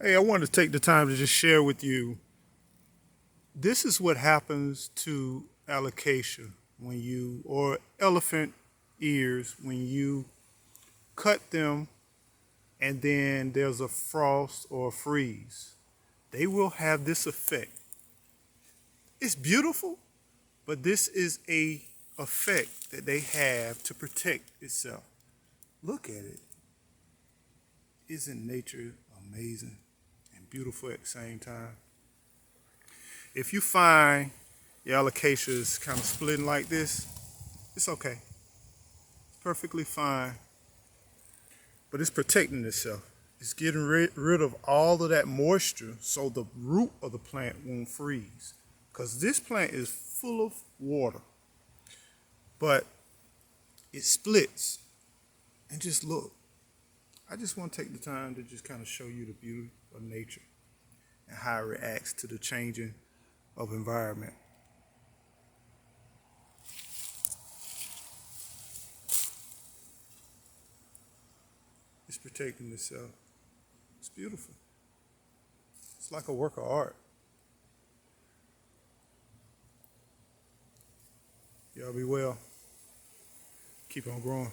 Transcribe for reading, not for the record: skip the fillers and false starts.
Hey, I wanted to take the time to just share with you. This is what happens to alocasia when you, or elephant ears, when you cut them and then there's a frost or a freeze. They will have this effect. It's beautiful, but this is a effect that they have to protect itself. Look at it. Isn't nature amazing and beautiful at the same time? If you find your alocasia is kind of splitting like this, it's okay. It's perfectly fine. But it's protecting itself. It's getting rid of all of that moisture so the root of the plant won't freeze. Because this plant is full of water. But it splits. And just look. I just want to take the time to just kind of show you the beauty of nature and how it reacts to the changing of environment. It's protecting itself. It's beautiful. It's like a work of art. Y'all be well. Keep on growing.